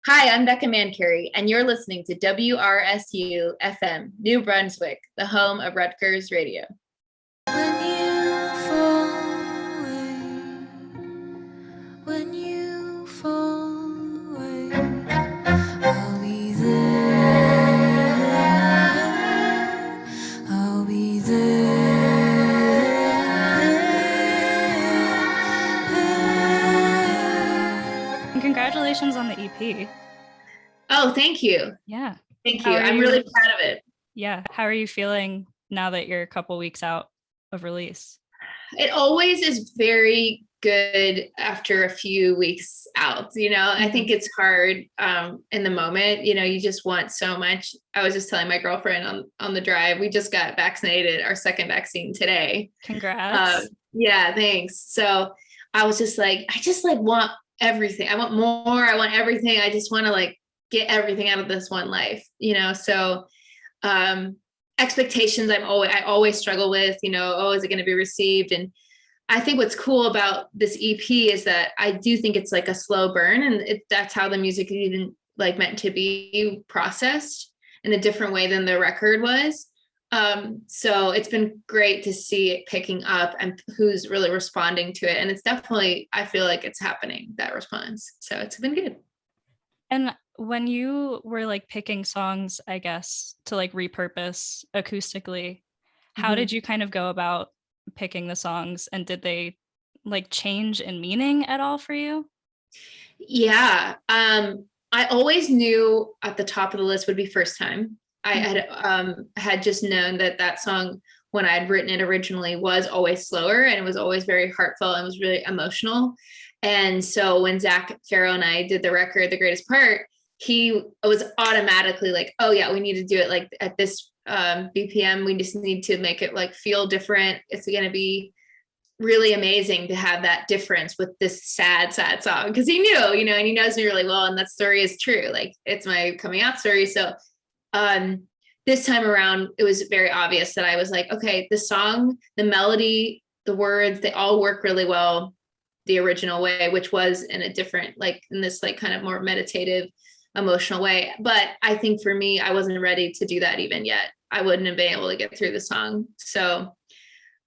Hi, I'm Becca Mancari, and you're listening to WRSU FM, New Brunswick, the home of Rutgers Radio. When you fall away, when you fall away, I'll be there, I'll be there. Congratulations on the EP. Oh, thank you. Yeah. Thank you. I'm really proud of it. Yeah. How are you feeling now that you're a couple weeks out of release? It always is very good after a few weeks out, I think it's hard in the moment, you just want so much. I was just telling my girlfriend on the drive, we just got vaccinated, our second vaccine today. Congrats. Yeah, thanks. So I was just like, I want everything. I want more. I want everything. I just want to get everything out of this one life, so expectations I always struggle with, is it going to be received? And I think what's cool about this EP is that I do think it's like a slow burn, and that's how the music is even meant to be processed in a different way than the record was. So it's been great to see it picking up and who's really responding to it. And it's definitely, I feel like it's happening, that response. So it's been good. And when you were picking songs, I guess, to repurpose acoustically, how did you kind of go about picking the songs, and did they change in meaning at all for you? Yeah. I always knew at the top of the list would be First Time. I had just known that song, when I had written it originally, was always slower, and it was always very heartfelt and was really emotional. And so when Zach Farrow and I did the record, The Greatest Part, he was automatically like, oh yeah, we need to do it at this BPM. We just need to make it feel different. It's going to be really amazing to have that difference with this sad song. Cause he knew, and he knows me really well. And that story is true. It's my coming out story. So this time around, it was very obvious that I was like, okay, the song, the melody, the words, they all work really well the original way, which was in a different, in this kind of more meditative, emotional way. But I think for me, I wasn't ready to do that even yet. I wouldn't have been able to get through the song. So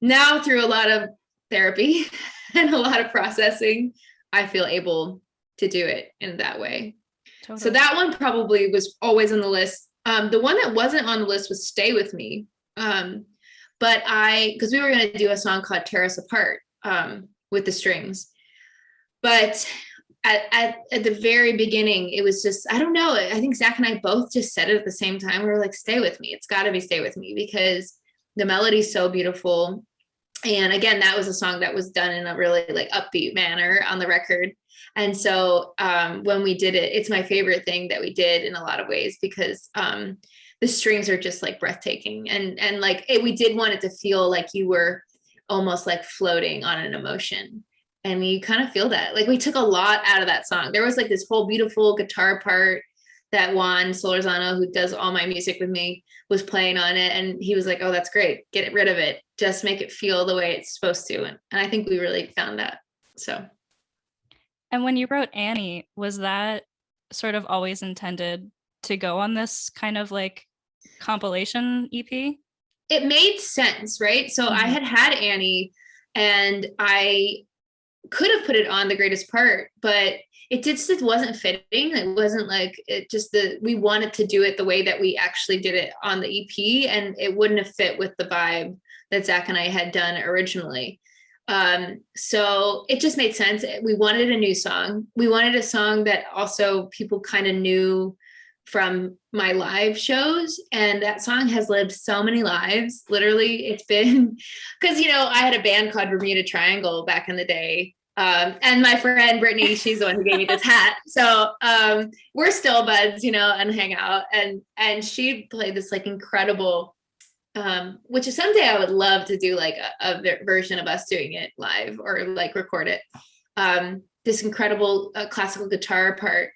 now, through a lot of therapy and a lot of processing, I feel able to do it in that way. Totally. So that one probably was always on the list. The one that wasn't on the list was Stay With Me. But because we were going to do a song called Tear Us Apart with the strings. But at the very beginning, it was just, I don't know. I think Zach and I both just said it at the same time. We were like, Stay With Me. It's got to be Stay With Me, because the melody's so beautiful. And again, that was a song that was done in a really upbeat manner on the record. And so when we did it, it's my favorite thing that we did in a lot of ways, because the strings are just breathtaking. And we did want it to feel like you were almost floating on an emotion. And you kind of feel that. We took a lot out of that song. There was this whole beautiful guitar part that Juan Solorzano, who does all my music with me, was playing on it. And he was like, oh, that's great. Get rid of it. Just make it feel the way it's supposed to. And I think we really found that. So. And when you wrote Annie, was that sort of always intended to go on this kind of compilation EP? It made sense, right? So I had Annie, and I could have put it on The Greatest Part, but it just wasn't fitting. It wasn't we wanted to do it the way that we actually did it on the EP, and it wouldn't have fit with the vibe that Zach and I had done originally. So it just made sense. We wanted a new song. We wanted a song that also people kind of knew from my live shows. And that song has lived so many lives. Literally, it's been, because, I had a band called Bermuda Triangle back in the day. And my friend Brittany, she's the one who gave me this hat. So we're still buds, and hang out. And she played this incredible, which is someday I would love to do a version of us doing it live, or record it. This incredible classical guitar part.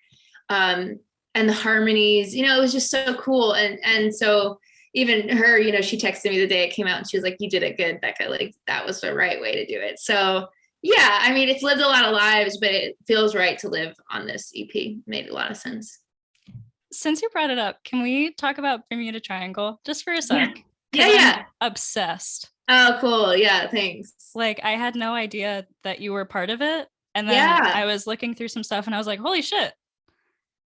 And the harmonies, it was just so cool. And so even her, she texted me the day it came out, and she was like, you did it good, Becca. That was the right way to do it. So Yeah, I mean, it's lived a lot of lives, but it feels right to live on this EP. Made a lot of sense. Since you brought it up, can we talk about Bermuda Triangle just for a Yeah. sec? Yeah, Because I'm yeah. obsessed. Oh, cool. Yeah, thanks. Like, I had no idea that you were part of it. And then Yeah. I was looking through some stuff and I was like, holy shit.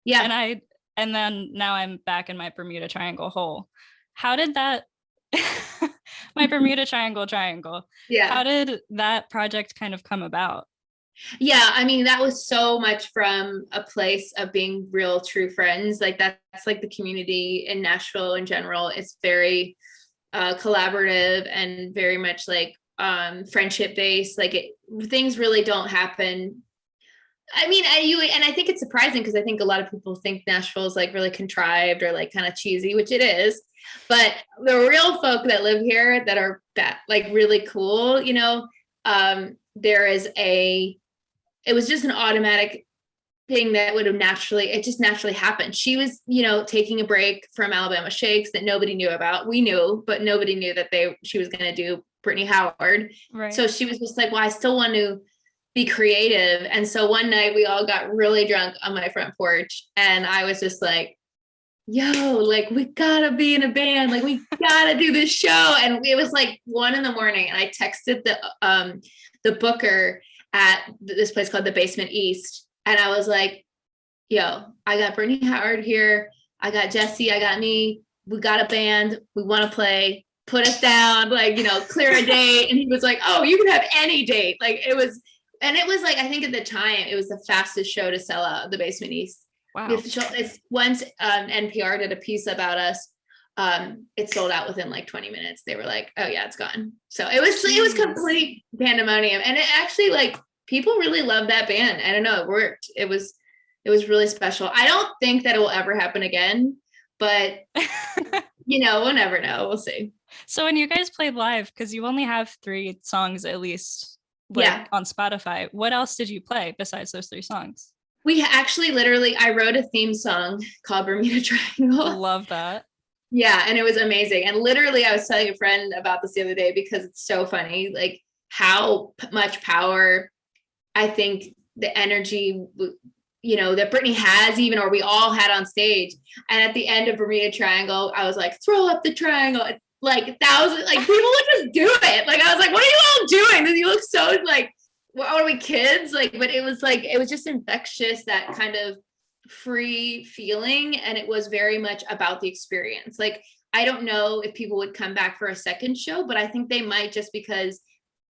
Yeah. And then now I'm back in my Bermuda Triangle hole. How did that my Bermuda Triangle, Yeah. how did that project kind of come about? Yeah, I mean, that was so much from a place of being real true friends. Like that's like the community in Nashville in general. It's very collaborative and very much like friendship based. Like things really don't happen. I mean, I think it's surprising because I think a lot of people think Nashville is like really contrived or like kind of cheesy, which it is. But the real folk that live here that are like really cool, there is it was just an automatic thing that would have it just naturally happened. She was, taking a break from Alabama Shakes that nobody knew about. We knew, but nobody knew that she was going to do Brittany Howard. Right. So she was just like, well, I still want to be creative. And so one night we all got really drunk on my front porch and I was just like, yo, like we gotta be in a band, like we gotta do this show. And it was like 1 a.m. and I texted the booker at this place called the Basement East. And I was like, yo, I got Brittany Howard here. I got Jesse, I got me. We got a band. We want to play. Put us down, like, clear a date. And he was like, oh, you can have any date. Like it was like, I think at the time it was the fastest show to sell out the Basement East. Wow. It's once NPR did a piece about us, it sold out within like 20 minutes. They were like, oh yeah, it's gone. So it was complete pandemonium. And it actually, like, people really loved that band. I don't know, it worked. It was really special. I don't think that it will ever happen again, but we'll never know. We'll see. So when you guys played live, because you only have 3 songs at least on Spotify, what else did you play besides those 3 songs? We actually I wrote a theme song called Bermuda Triangle. Love that. Yeah, and it was amazing. And literally, I was telling a friend about this the other day because it's so funny, like how much power I think the energy, that Brittany has or we all had on stage. And at the end of Bermuda Triangle, I was like, throw up the triangle. Like thousands, like people would just do it. Like I was like, what are you all doing? You look so like, what are we, kids? Like, but it was just infectious, that kind of free feeling. And it was very much about the experience. Like, I don't know if people would come back for a second show, but I think they might, just because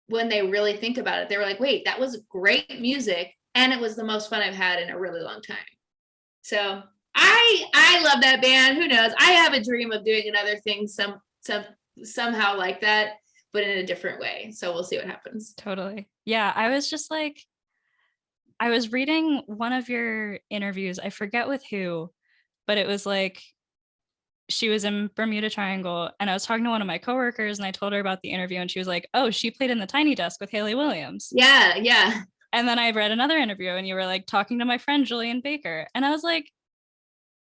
when they really think about it, they were like, wait, that was great music. And it was the most fun I've had in a really long time. So I love that band. Who knows? I have a dream of doing another thing somehow like that, but in a different way. So we'll see what happens. Totally. Yeah. I was just like, I was reading one of your interviews. I forget with who, but it was like, she was in Bermuda Triangle and I was talking to one of my coworkers and I told her about the interview and she was like, oh, she played in the Tiny Desk with Haley Williams. Yeah. Yeah. And then I read another interview and you were like talking to my friend Julian Baker. And I was like,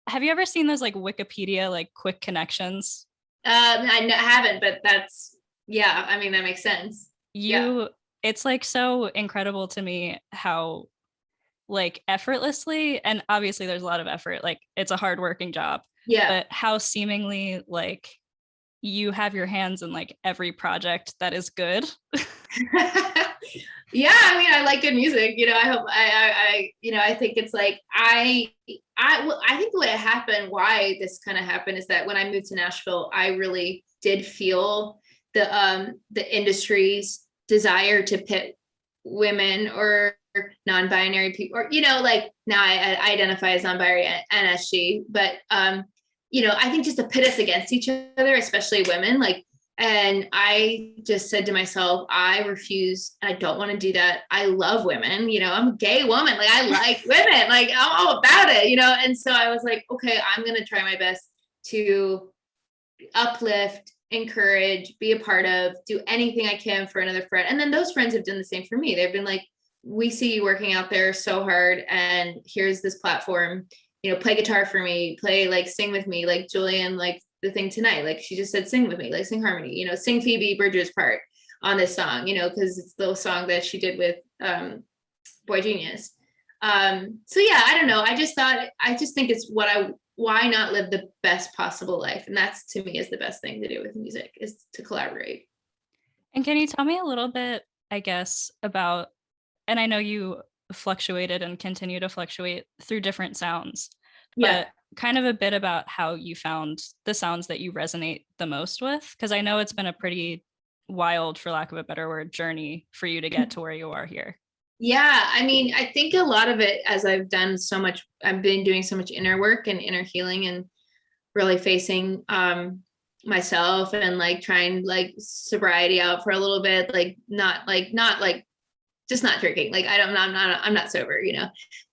have you ever seen those like Wikipedia, like quick connections? I haven't, but yeah, I mean, that makes sense. It's like so incredible to me how like effortlessly, and obviously there's a lot of effort, like it's a hardworking job. Yeah. But how seemingly like you have your hands in like every project that is good. Yeah, I mean, I like good music. I hope I think it's like I think the way it happened, why this kind of happened, is that when I moved to Nashville, I really did feel the industry's desire to pit women or non-binary people, or like now I identify as non-binary and as she, but I think just to pit us against each other, especially women, like. And I just said to myself, I refuse. I don't want to do that. I love women. I'm a gay woman. Like, I like women. Like, I'm all about it, And so I was like, okay, I'm going to try my best to uplift, encourage, be a part of, do anything I can for another friend. And then those friends have done the same for me. They've been like, we see you working out there so hard, and here's this platform, play guitar for me, like sing with me, like Julian, like the thing tonight, like she just said, sing with me, like sing harmony, sing Phoebe Bridgers' part. on this song, because it's the song that she did with Boy Genius. So yeah, I don't know. I just think it's why not live the best possible life? And that's, to me, is the best thing to do with music, is to collaborate. And can you tell me a little bit, I guess, about, and I know you fluctuated and continue to fluctuate through different sounds, Yeah. but kind of a bit about how you found the sounds that you resonate the most with? Because I know it's been a pretty wild, for lack of a better word, journey for you to get to where you are here. Yeah, I mean, I think a lot of it, as I've been doing so much inner work and inner healing, and really facing myself, and like trying like sobriety out for a little bit, like not just not drinking. Like I'm not sober,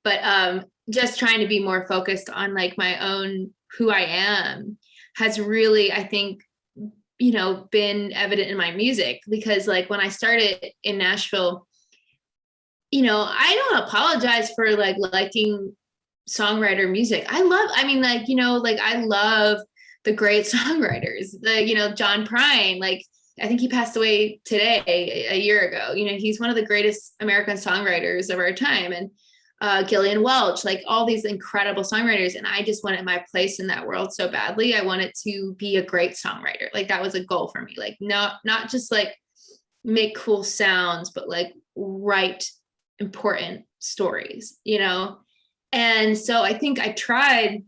but just trying to be more focused on like my own, who I am, has really, I think, been evident in my music. Because like when I started in Nashville, I don't apologize for like liking songwriter music. I love the great songwriters, John Prine. Like, I think he passed away today, a year ago. He's one of the greatest American songwriters of our time. And Gillian Welch, like all these incredible songwriters. And I just wanted my place in that world so badly. I wanted to be a great songwriter. Like, that was a goal for me. Like, not just like make cool sounds, but like write important stories, And so I think I tried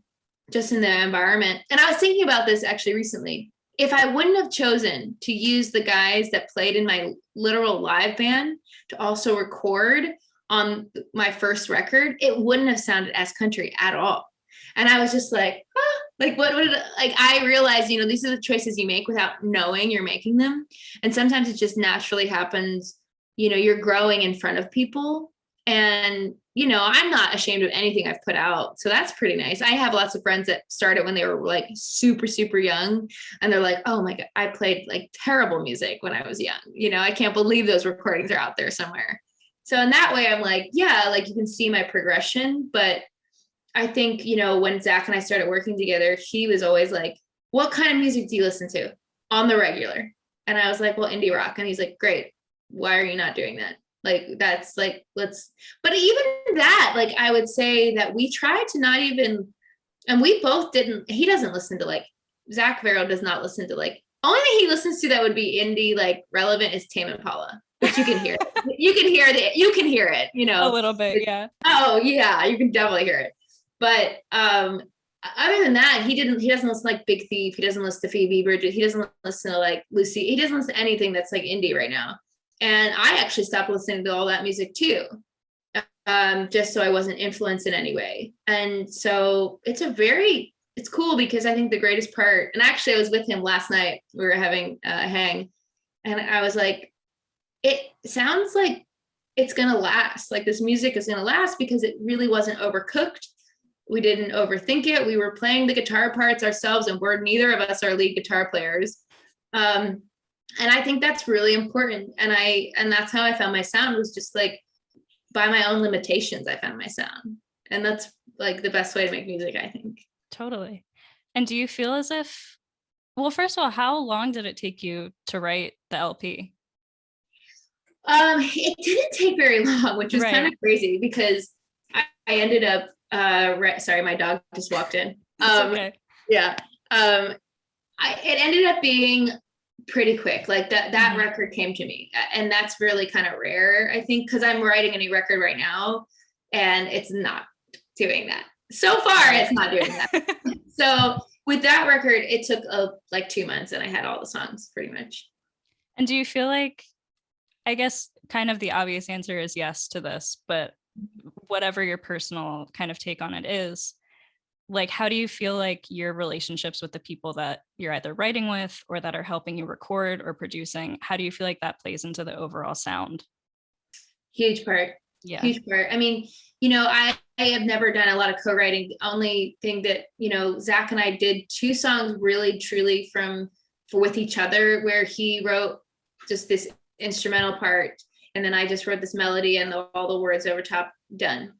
just in the environment. And I was thinking about this actually recently. If I wouldn't have chosen to use the guys that played in my literal live band to also record on my first record, it wouldn't have sounded as country at all. And I was just like, like, what would it, like, I realized, these are the choices you make without knowing you're making them. And sometimes it just naturally happens. You're growing in front of people, and, I'm not ashamed of anything I've put out. So that's pretty nice. I have lots of friends that started when they were like super, super young. And they're like, oh my God, I played like terrible music when I was young. I can't believe those recordings are out there somewhere. So in that way, I'm like, yeah, like you can see my progression. But I think, when Zach and I started working together, he was always like, what kind of music do you listen to on the regular? And I was like, well, indie rock. And he's like, great. Why are you not doing that? Like, that's like, but even that, like, I would say that we tried to not even, and we both didn't, he doesn't listen to like, Zach Vero does not listen to like, only thing he listens to that would be indie, like relevant, is Tame Impala, which you can hear. You can hear it, A little bit, yeah. Oh yeah, you can definitely hear it. But other than that, he doesn't listen to like Big Thief. He doesn't listen to Phoebe Bridgers. He doesn't listen to like Lucy. He doesn't listen to anything that's like indie right now. And I actually stopped listening to all that music too, just so I wasn't influenced in any way. And so it's cool, because I think the greatest part, and actually I was with him last night, we were having a hang, and I was like, it sounds like it's going to last. Like, this music is going to last because it really wasn't overcooked. We didn't overthink it. We were playing the guitar parts ourselves, and neither of us are lead guitar players. And I think that's really important. And that's how I found my sound, was just like by my own limitations, I found my sound. And that's like the best way to make music, I think. Totally. And do you feel as if, well, first of all, how long did it take you to write the LP? It didn't take very long, which was kind of crazy, because I ended up, sorry, my dog just walked in. Okay. Yeah. It ended up being pretty quick. Like that record came to me, and that's really kind of rare, I think, because I'm writing a new record right now, and it's not doing that. So far, it's not doing that. So with that record, it took like 2 months, and I had all the songs pretty much. And do you feel like, I guess kind of the obvious answer is yes to this, but whatever your personal kind of take on it is, like, how do you feel like your relationships with the people that you're either writing with or that are helping you record or producing, how do you feel like that plays into the overall sound? Huge part. Yeah. Huge part. I mean, I have never done a lot of co-writing. The only thing that, Zach and I did 2 songs really truly with each other, where he wrote just this instrumental part, and then I just wrote this melody and all the words over top, done.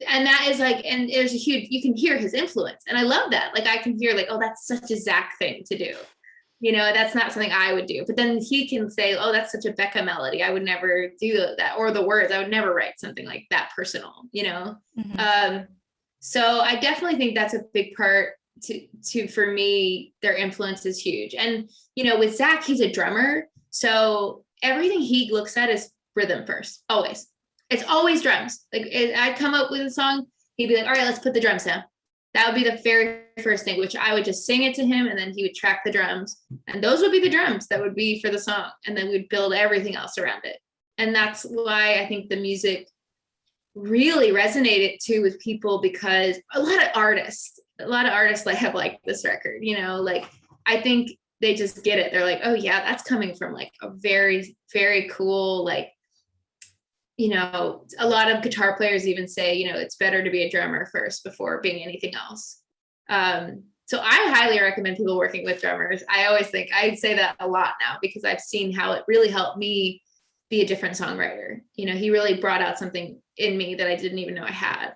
And that is like, and there's you can hear his influence. And I love that. Like, I can hear like, oh, that's such a Zach thing to do. That's not something I would do. But then he can say, oh, that's such a Becca melody. I would never do that. Or the words, I would never write something like that personal. So I definitely think that's a big part to for me, their influence is huge. And, with Zach, he's a drummer. So everything he looks at is rhythm first, always. It's always drums. Like I'd come up with a song, he'd be like, all right, let's put the drums down. That would be the very first thing, which I would just sing it to him, and then he would track the drums. And those would be the drums that would be for the song. And then we'd build everything else around it. And that's why I think the music really resonated too with people, because a lot of artists like have like this record, like I think they just get it. They're like, oh yeah, that's coming from like a very, very cool, like, a lot of guitar players even say, it's better to be a drummer first before being anything else. So I highly recommend people working with drummers. I always think I'd say that a lot now, because I've seen how it really helped me be a different songwriter. He really brought out something in me that I didn't even know I had.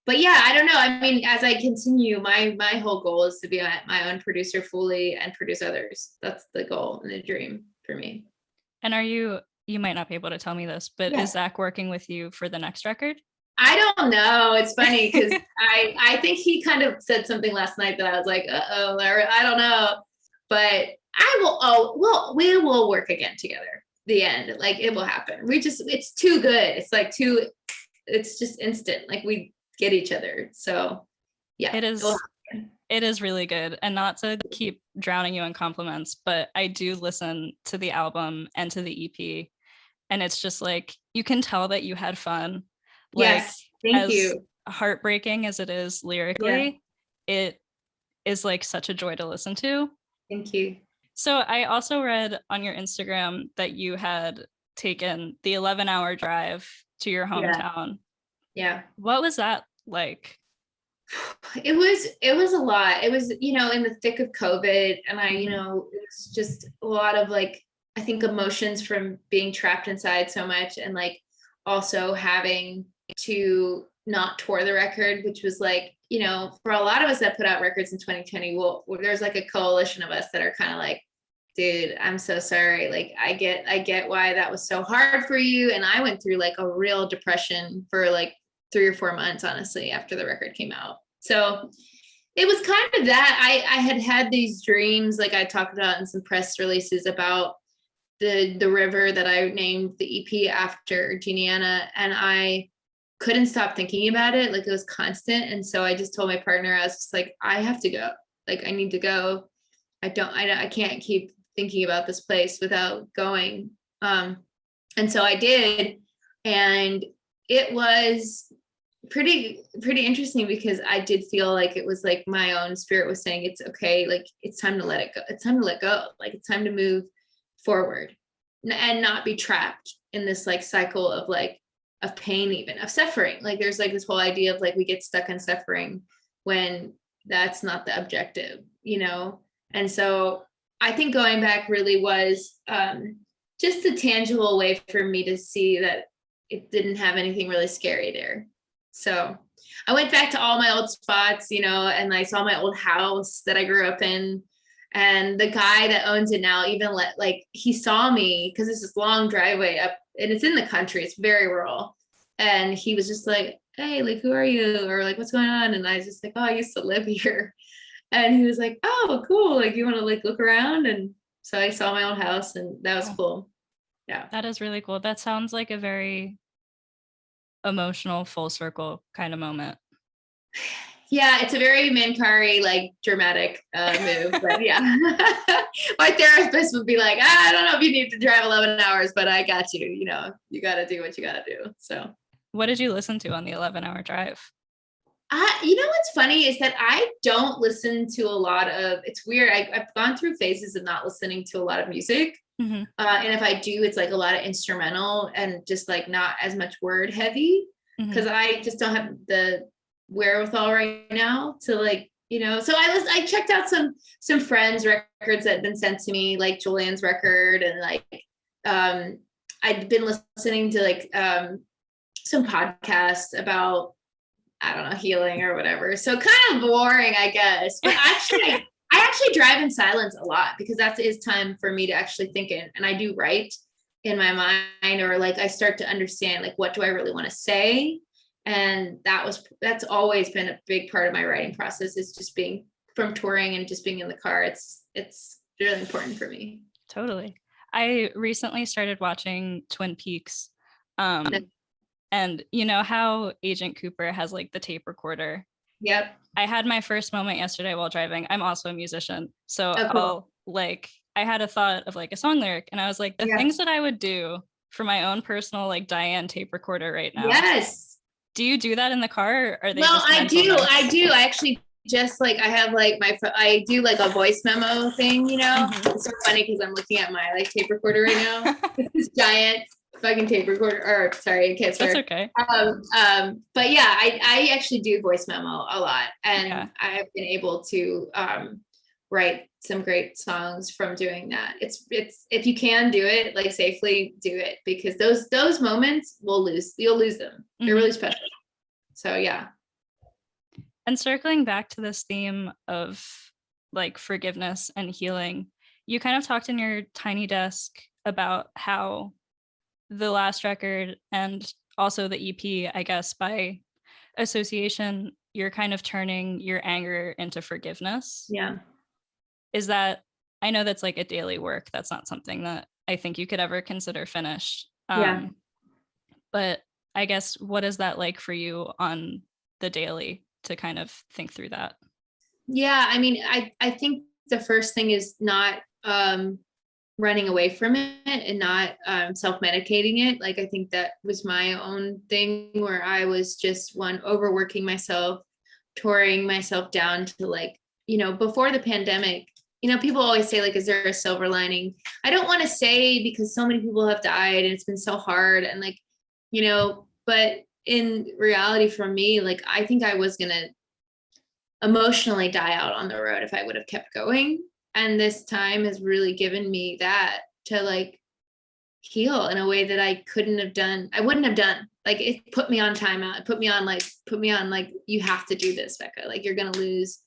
But yeah, I don't know. I mean, as I continue, my whole goal is to be my own producer fully and produce others. That's the goal and the dream for me. And you might not be able to tell me this, but is Zach working with you for the next record? I don't know. It's funny because I think he kind of said something last night that I was like, uh-oh, I don't know. But we will work again together. The end. Like it will happen. It's too good. It's like it's just instant. Like we get each other. So yeah. It is really good. And not to keep drowning you in compliments, but I do listen to the album and to the EP. And it's just like, you can tell that you had fun. Yes, thank you. Heartbreaking as it is lyrically, it is like such a joy to listen to. Thank you. So I also read on your Instagram that you had taken the 11-hour drive to your hometown. Yeah. What was that like? It was a lot. It was, in the thick of COVID, and it was just a lot of like, I think emotions from being trapped inside so much, and like also having to not tour the record, which was like, for a lot of us that put out records in 2020, there's like a coalition of us that are kind of like, dude, I'm so sorry. Like I get why that was so hard for you. And I went through like a real depression for like 3 or 4 months, honestly, after the record came out. So it was kind of that. I had these dreams, like I talked about in some press releases, about the river that I named the EP after, Juniata, and I couldn't stop thinking about it. Like it was constant. And so I just told my partner, I was just like, I have to go. Like I need to go. I can't keep thinking about this place without going. And so I did. And it was pretty interesting, because I did feel like it was like my own spirit was saying, it's okay. Like it's time to let it go. It's time to let go. Like it's time to move forward and not be trapped in this like cycle of like, of pain, even of suffering. Like there's like this whole idea of like, we get stuck in suffering when that's not the objective, And so I think going back really was just a tangible way for me to see that it didn't have anything really scary there. So I went back to all my old spots, and I saw my old house that I grew up in. And the guy that owns it now even he saw me, because it's this long driveway up, and it's in the country. It's very rural. And he was just like, hey, like, who are you? Or like, what's going on? And I was just like, oh, I used to live here. And he was like, oh, cool. Like, you want to like look around? And so I saw my old house, and that was cool. Yeah. That is really cool. That sounds like a very emotional full circle kind of moment. Yeah, it's a very Mancari, like dramatic move, but yeah. My therapist would be like, I don't know if you need to drive 11 hours, but I got you, you got to do what you got to do. So what did you listen to on the 11-hour drive? What's funny is that I don't listen to a lot of, it's weird. I've gone through phases of not listening to a lot of music. Mm-hmm. And if I do, it's like a lot of instrumental and just like not as much word heavy, because I just don't have the wherewithal right now to like, so I checked out some friends' records that had been sent to me, like Julian's record, and like I'd been listening to like some podcasts about, I don't know, healing or whatever. So kind of boring, I guess. But actually, I actually drive in silence a lot because that is time for me to actually think in, and I do write in my mind, or like I start to understand like what do I really want to say. And that's always been a big part of my writing process, is just being from touring and just being in the car. It's really important for me. Totally. I recently started watching Twin Peaks. And you know how Agent Cooper has like the tape recorder? Yep. I had my first moment yesterday while driving. I'm also a musician. So Oh, cool. I had a thought of like a song lyric, and I was like, the Yeah. things that I would do for my own personal like Diane tape recorder right now. Yes. Do you do that in the car, or are they Well, just I mental do. notes? I do. I actually just like I have like I do like a voice memo thing, you know. Mhm. It's so funny because I'm looking at my like tape recorder right now. This giant fucking tape recorder. Or sorry, I can't swear. That's okay. But yeah, I actually do voice memo a lot, and Yeah. I've been able to write some great songs from doing that. It's if you can do it like safely, do it, because those moments you'll lose them. They're really special. So yeah. And circling back to this theme of like forgiveness and healing, you kind of talked in your tiny desk about how the last record and also the EP, I guess by association, you're kind of turning your anger into forgiveness. Yeah. Is that, I know that's like a daily work. That's not something that I think you could ever consider finished. Yeah. But I guess, what is that like for you on the daily to kind of think through that? Yeah, I mean, I think the first thing is not running away from it and not self-medicating it. Like I think that was my own thing, where I was just overworking myself, touring myself down to like, you know, before the pandemic, you know, people always say like, is there a silver lining? I don't want to say, because so many people have died and it's been so hard, and like, you know, but in reality for me, like I think I was gonna emotionally die out on the road if I would have kept going. And this time has really given me that to like heal in a way that I wouldn't have done. Like it put me on timeout. It put me on like, you have to do this, Becca. Like you're gonna lose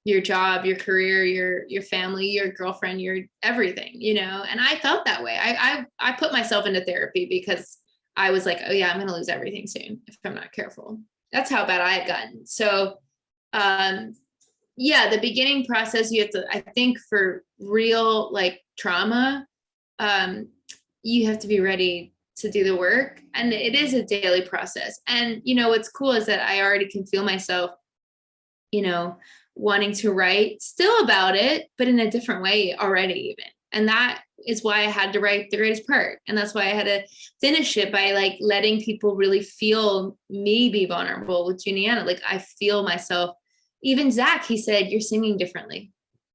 your job, your career, your family, your girlfriend, your everything, you know? And I felt that way. I put myself into therapy because I was like, oh yeah, I'm gonna lose everything soon if I'm not careful. That's how bad I had gotten. So yeah, the beginning process, you have to, I think for real like trauma, you have to be ready to do the work, and it is a daily process. And you know what's cool is that I already can feel myself, you know, wanting to write still about it, but in a different way already even. And that is why I had to write The Greatest Part, and that's why I had to finish it by like letting people really feel me be vulnerable with Juniata. Like I feel myself. Even Zach, he said, you're singing differently.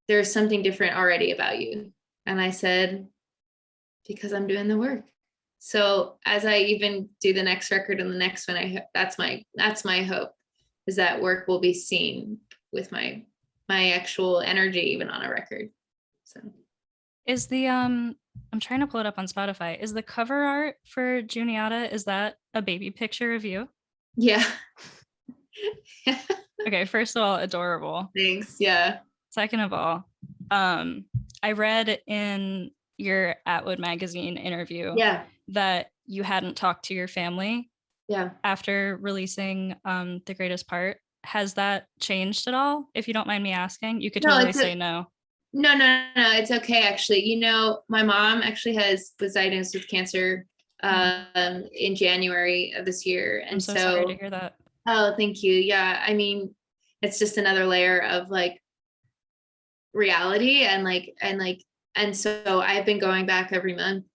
There's something different already about you. And I said, because I'm doing the work. So as I even do the next record and the next one, that's my hope, is that work will be seen with my actual energy, even on a record. So Is the I'm trying to pull it up on Spotify. Is the cover art for Juniata, is that a baby picture of you? yeah. Okay, first of all, adorable. Thanks. Yeah. Second of all, I read in your Atwood magazine interview Yeah. that you hadn't talked to your family Yeah. after releasing The Greatest Part. Has that changed at all? If you don't mind me asking, you could No, totally say no. No, it's okay. Actually, you know, my mom actually was diagnosed with cancer in January of this year. And I'm so sorry to hear that. oh, thank you. Yeah. I mean, it's just another layer of like reality, and so I've been going back every month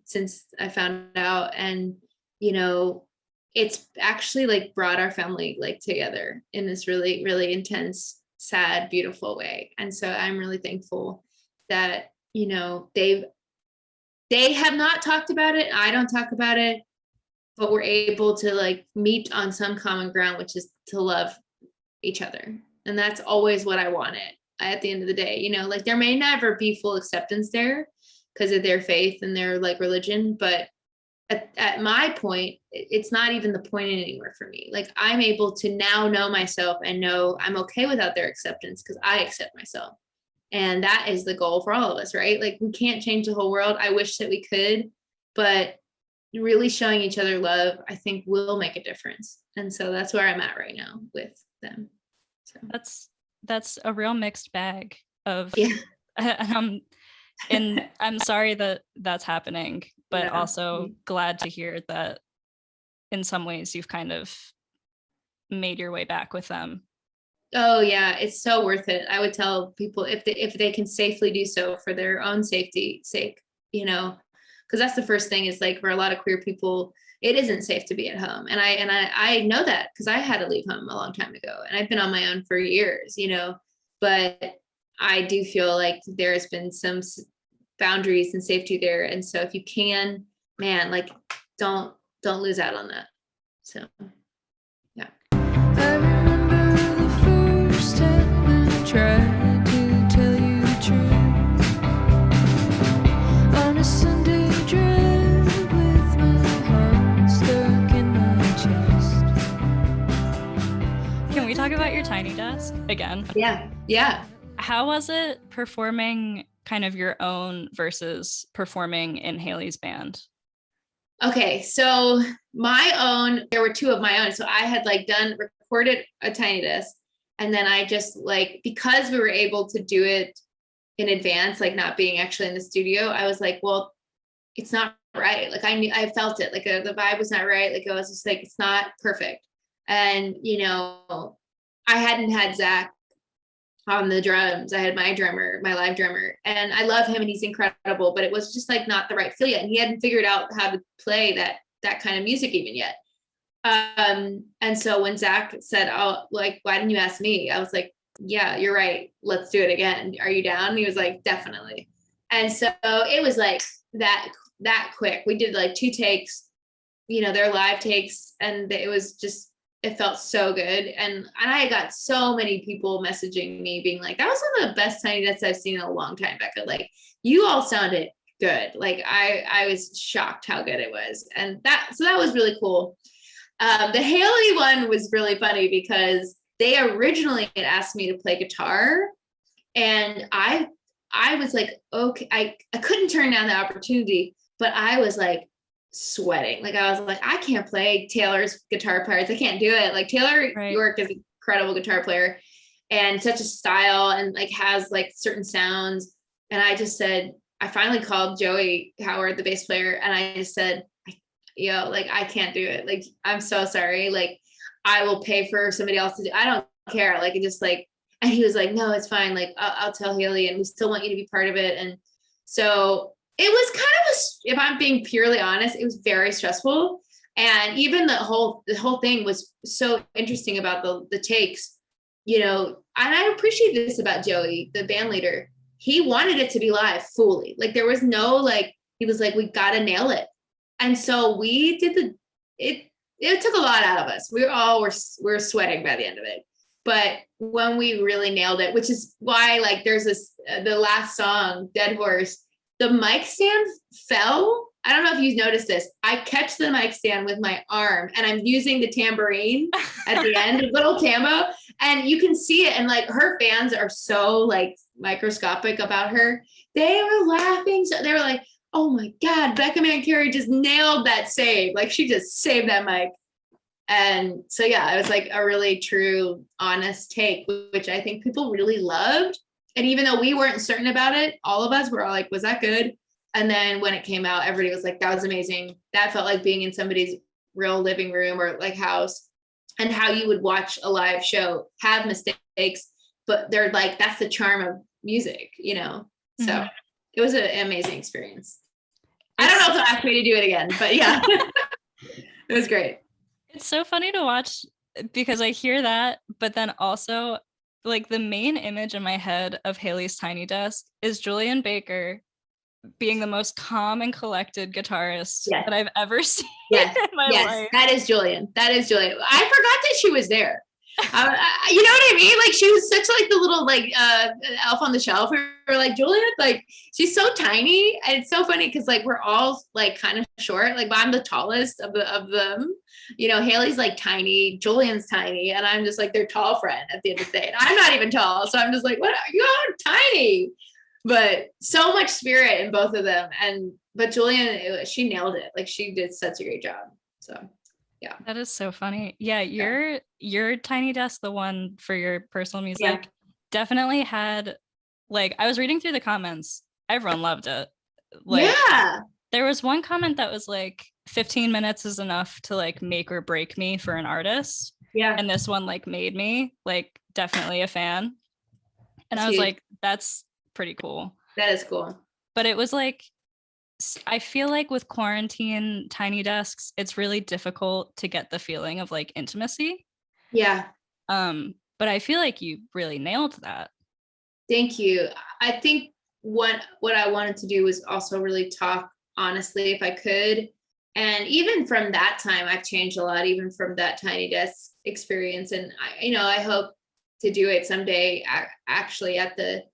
since I found out. And you know, it's actually like brought our family like together in this really, really intense, sad, beautiful way. And so I'm really thankful that, you know, they have not talked about it. I don't talk about it, but we're able to like meet on some common ground, which is to love each other. And that's always what I wanted at the end of the day. You know, like there may never be full acceptance there because of their faith and their like religion, but at my point, it's not even the point anymore for me. Like I'm able to now know myself and know I'm okay without their acceptance because I accept myself. And that is the goal for all of us, right? Like we can't change the whole world. I wish that we could, but really showing each other love, I think will make a difference. And so that's where I'm at right now with them. So that's a real mixed bag of yeah. and I'm sorry that that's happening, but Yeah. also glad to hear that in some ways you've kind of made your way back with them. Oh yeah, it's so worth it. I would tell people if they can safely do so for their own safety sake, because that's the first thing is like for a lot of queer people, it isn't safe to be at home. And I know that because I had to leave home a long time ago and I've been on my own for years, but I do feel like there's been some boundaries and safety there. And so if you can, man, like don't lose out on that. So yeah. I remember the first time I tried to tell you the truth on a Sunday drive with my heart stuck in my chest. Can we talk about your tiny desk again? Yeah. How was it performing kind of your own versus performing in Haley's band? Okay, so there were two of my own. So I had recorded a tiny desk, and then I just because we were able to do it in advance, like not being actually in the studio, I was like, well, it's not right. Like I felt it, the vibe was not right. Like I was just like, it's not perfect. And I hadn't had Zach on the drums. I had my live drummer, and I love him and he's incredible, but it was just not the right feel yet. And he hadn't figured out how to play that kind of music even yet. And so when Zach said, oh, why didn't you ask me? I was like, yeah, you're right. Let's do it again. Are you down? And he was like, definitely. And so it was like that quick. We did 2 takes, their live takes, and it felt so good. And I got so many people messaging me being like, that was one of the best tiny desks I've seen in a long time, Becca. Like you all sounded good. Like I was shocked how good it was. And that was really cool. The Haley one was really funny because they originally had asked me to play guitar, and I was like, okay, I couldn't turn down the opportunity, but I was like sweating. Like I was like, I can't play Taylor's guitar parts. I can't do it. Like Taylor York is an incredible guitar player and such a style and has certain sounds. And I just said, I finally called Joey Howard, the bass player, and I just said, I can't do it. Like, I'm so sorry. Like, I will pay for somebody else to do. I don't care. And he was like, no, it's fine. Like, I'll tell Haley, and we still want you to be part of it. And so it was kind of if I'm being purely honest, it was very stressful. And even the whole thing was so interesting about the takes, and I appreciate this about Joey, the band leader. He wanted it to be live fully. Like there was no, he was like, we got to nail it. And so we did it took a lot out of us. We all were sweating by the end of it. But when we really nailed it, which is why there's the last song, Dead Horse, the mic stand fell. I don't know if you've noticed this. I catch the mic stand with my arm and I'm using the tambourine at the end, little tambo, and you can see it. And her fans are so microscopic about her. They were laughing. So they were like, oh my God, Becca Mancari just nailed that save. She just saved that mic. And so, yeah, it was a really true, honest take, which I think people really loved. And even though we weren't certain about it, all of us were all like, was that good? And then when it came out, everybody was like, that was amazing. That felt like being in somebody's real living room or house, and how you would watch a live show, have mistakes, but they're that's the charm of music, So it was an amazing experience. I don't know if they'll ask me to do it again, but yeah, it was great. It's so funny to watch because I hear that, but then also the main image in my head of Haley's tiny desk is Julian Baker being the most calm and collected guitarist that I've ever seen in my life. That is Julian. I forgot that she was there. You know what I mean? Like she was such like the little like elf on the shelf, or like Juliet, like she's so tiny, and it's so funny because like we're all like kind of short, like but I'm the tallest of them. You know, Haley's like tiny, Julian's tiny, and I'm just like their tall friend at the end of the day. And I'm not even tall, so I'm just like, what? You are tiny, but so much spirit in both of them. But Julian, she nailed it. Like she did such a great job. So. Yeah. That is so funny. Yeah, your Tiny Desk, the one for your personal music, definitely had like I was reading through the comments. Everyone loved it. Like there was one comment that was like 15 minutes is enough to like make or break me for an artist. Yeah. And this one like made me like definitely a fan. And That's I was huge. like, that's pretty cool. That is cool. But it was like I feel like with quarantine Tiny Desks, it's really difficult to get the feeling of like intimacy. Yeah. But I feel like you really nailed that. Thank you. I think what I wanted to do was also really talk honestly if I could. And even from that time, I've changed a lot, even from that Tiny Desk experience. And I hope to do it someday actually at the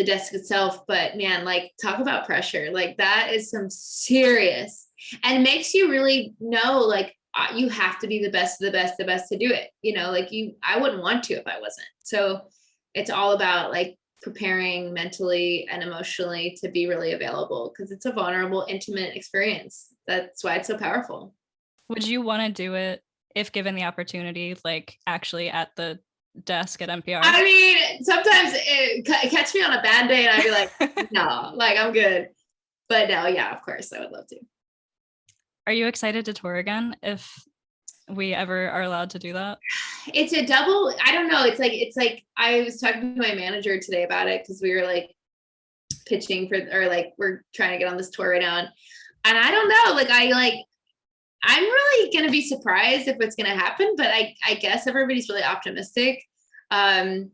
desk itself. But man, like talk about pressure, like that is some serious, and makes you really know like you have to be the best of the best to do it. Like I wouldn't want to if I wasn't. So it's all about like preparing mentally and emotionally to be really available, because it's a vulnerable, intimate experience. That's why it's so powerful. Would you want to do it if given the opportunity, like actually at the desk at NPR? I mean, sometimes it catch me on a bad day and I'd be like, no, like I'm good. But no, yeah, of course, I would love to. Are you excited to tour again if we ever are allowed to do that? It's a double, I don't know. It's like I was talking to my manager today about it because we were like pitching for, or like we're trying to get on this tour right now. And I don't know, I'm really going to be surprised if it's going to happen, but I guess everybody's really optimistic. I'm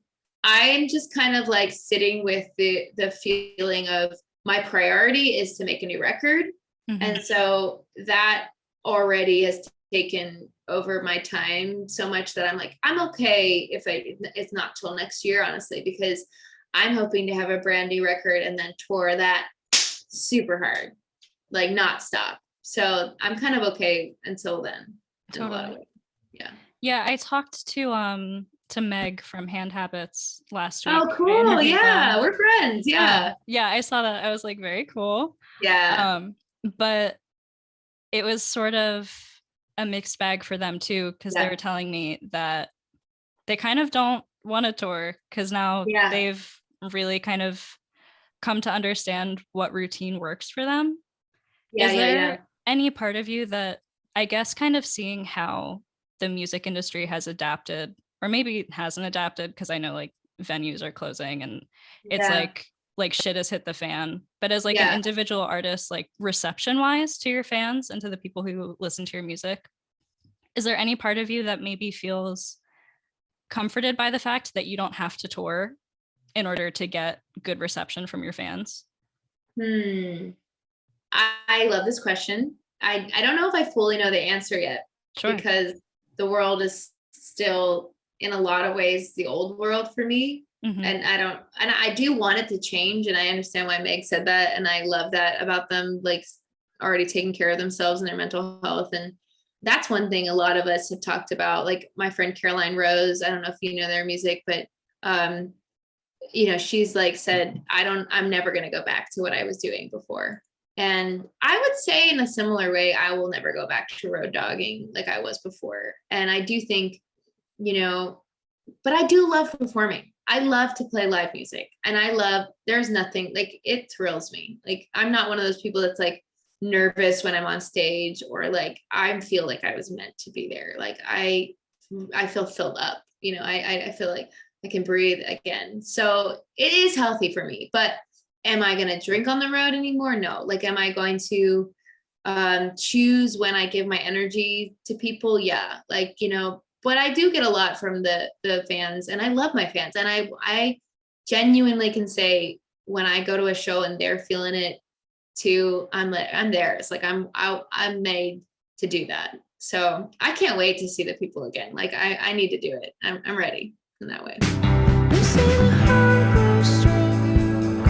just kind of like sitting with the feeling of my priority is to make a new record. Mm-hmm. And so that already has taken over my time so much that I'm like, I'm okay if it's not till next year, honestly, because I'm hoping to have a brand new record and then tour that super hard, like not stop. So I'm kind of okay until then. Totally. Yeah. Yeah. I talked to Meg from Hand Habits last week. Oh, cool. Yeah. We're friends. Yeah. Yeah. I saw that. I was like, very cool. Yeah. But it was sort of a mixed bag for them too, because they were telling me that they kind of don't want to tour because now they've really kind of come to understand what routine works for them. Is there any part of you that, I guess, kind of seeing how the music industry has adapted, or maybe hasn't adapted, because I know like venues are closing and it's like shit has hit the fan, but as like an individual artist, like reception wise to your fans and to the people who listen to your music, is there any part of you that maybe feels comforted by the fact that you don't have to tour in order to get good reception from your fans? I love this question. I don't know if I fully know the answer yet, because the world is still in a lot of ways the old world for me. Mm-hmm. And I do want it to change. And I understand why Meg said that. And I love that about them, like already taking care of themselves and their mental health. And that's one thing a lot of us have talked about, like my friend Caroline Rose, I don't know if you know their music, but she's like said, I'm never going to go back to what I was doing before. And I would say in a similar way, I will never go back to road dogging like I was before. And I do think, but I do love performing. I love to play live music, and there's nothing like, it thrills me. Like, I'm not one of those people that's like nervous when I'm on stage, or like, I feel like I was meant to be there. Like I feel filled up, I feel like I can breathe again. So it is healthy for me, but am I going to drink on the road anymore? No. Like, am I going to choose when I give my energy to people? Yeah. Like, but I do get a lot from the fans, and I love my fans. And I genuinely can say when I go to a show and they're feeling it too, I'm theirs. Like I'm made to do that. So I can't wait to see the people again. Like I need to do it. I'm ready in that way. They say the heart grows stronger,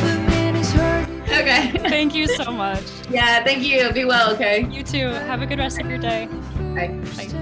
but man, it's hard to Okay. Thank you so much. Yeah, thank you. Be well, okay? You too. Have a good rest of your day. Bye. Bye.